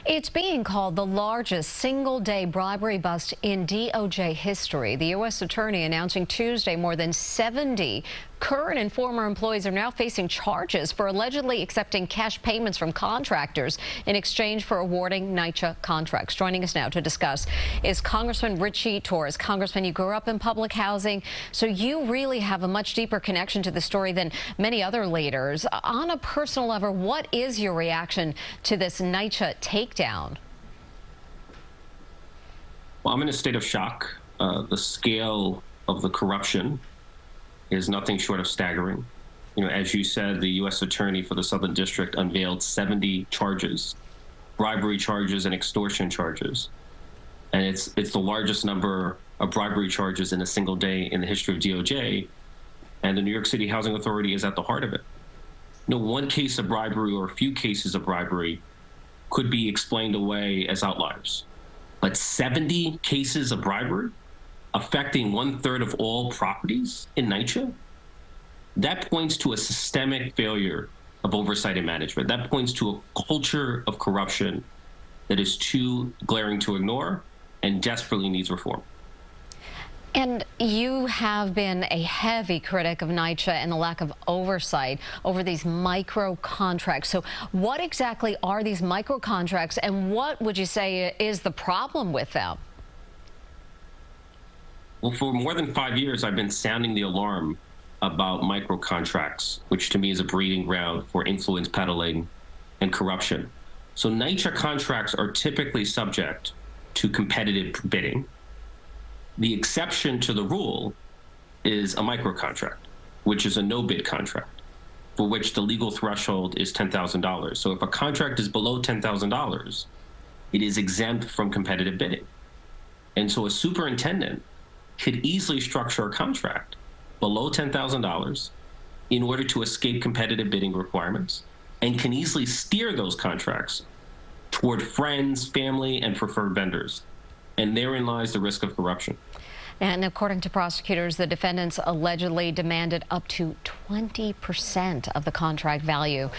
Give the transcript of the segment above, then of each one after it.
It's being called the largest single-day bribery bust in DOJ history. The U.S. Attorney announcing Tuesday more than 70 current and former employees are now facing charges for allegedly accepting cash payments from contractors in exchange for awarding NYCHA contracts. Joining us now to discuss is Congressman Ritchie Torres. Congressman, you grew up in public housing, so you really have a much deeper connection to the story than many other leaders. On a personal level, what is your reaction to this NYCHA takedown? Well, I'm in a state of shock. The scale of the corruption is nothing short of staggering. You know, as you said, the U.S. Attorney for the Southern District unveiled 70 charges, bribery charges and extortion charges. And it's the largest number of bribery charges in a single day in the history of DOJ. And the New York City Housing Authority is at the heart of it. You know, one case of bribery or a few cases of bribery could be explained away as outliers. But 70 cases of bribery affecting 1/3 of all properties in NYCHA, that points to a systemic failure of oversight and management. That points to a culture of corruption that is too glaring to ignore and desperately needs reform. And you have been a heavy critic of NYCHA and the lack of oversight over these micro contracts. So what exactly are these micro contracts, and what would you say is the problem with them? Well, for more than 5 years, I've been sounding the alarm about micro contracts, which to me is a breeding ground for influence peddling and corruption. So NYCHA contracts are typically subject to competitive bidding. The exception to the rule is a micro contract, which is a no-bid contract, for which the legal threshold is $10,000. So if a contract is below $10,000, it is exempt from competitive bidding. And so a superintendent could easily structure a contract below $10,000 in order to escape competitive bidding requirements, and can easily steer those contracts toward friends, family, and preferred vendors. And therein lies the risk of corruption. And according to prosecutors, the defendants allegedly demanded up to 20% of the contract value.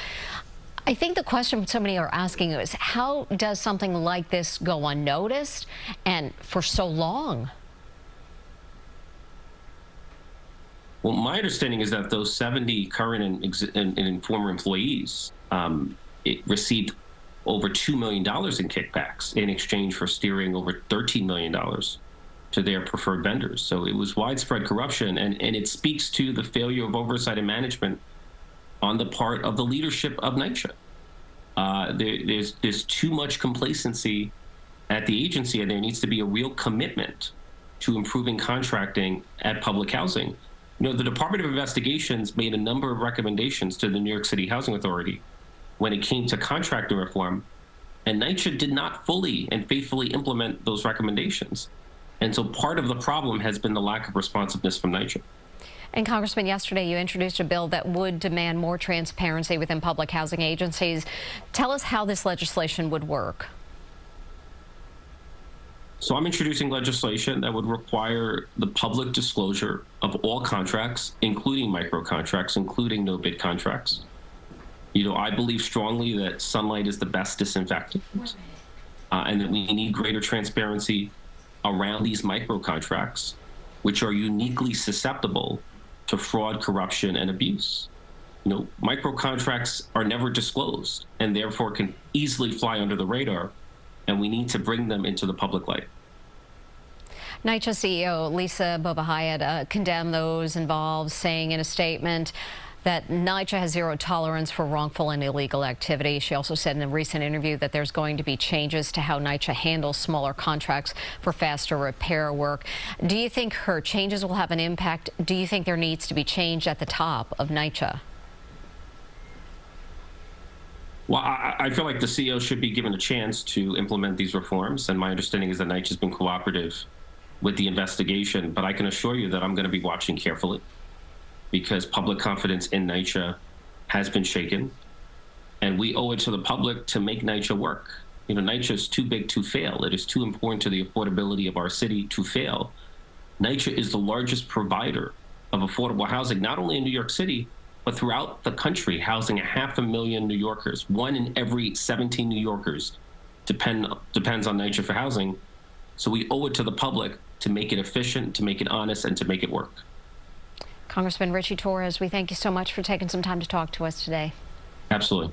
I think the question so many are asking is, how does something like this go unnoticed and for so long? Well, my understanding is that those 70 current and former employees received over $2 million in kickbacks in exchange for steering over $13 million to their preferred vendors. So it was widespread corruption, and it speaks to the failure of oversight and management on the part of the leadership of NYCHA. There's too much complacency at the agency, and there needs to be a real commitment to improving contracting at public housing. You know, the Department of Investigations made a number of recommendations to the New York City Housing Authority when it came to contracting reform, and NYCHA did not fully and faithfully implement those recommendations. And so part of the problem has been the lack of responsiveness from NYCHA. And Congressman, yesterday you introduced a bill that would demand more transparency within public housing agencies. Tell us how this legislation would work. So I'm introducing legislation that would require the public disclosure of all contracts, including micro contracts, including no-bid contracts. You know, I believe strongly that sunlight is the best disinfectant, and that we need greater transparency around these micro contracts, which are uniquely susceptible to fraud, corruption, and abuse. You know, micro contracts are never disclosed and therefore can easily fly under the radar, and we need to bring them into the public light. NYCHA CEO Lisa Bobahayed condemned those involved, saying in a statement that NYCHA has zero tolerance for wrongful and illegal activity. She also said in a recent interview that there's going to be changes to how NYCHA handles smaller contracts for faster repair work. Do you think her changes will have an impact? Do you think there needs to be change at the top of NYCHA? Well, I feel like the CEO should be given a chance to implement these reforms, and my understanding is that NYCHA has been cooperative with the investigation, but I can assure you that I'm going to be watching carefully, because public confidence in NYCHA has been shaken, and we owe it to the public to make NYCHA work. You know, NYCHA is too big to fail. It is too important to the affordability of our city to fail. NYCHA is the largest provider of affordable housing, not only in New York City, but throughout the country, housing 500,000 New Yorkers. 1 in every 17 New Yorkers depends on NYCHA for housing. So we owe it to the public to make it efficient, to make it honest, and to make it work. Congressman Ritchie Torres, we thank you so much for taking some time to talk to us today. Absolutely.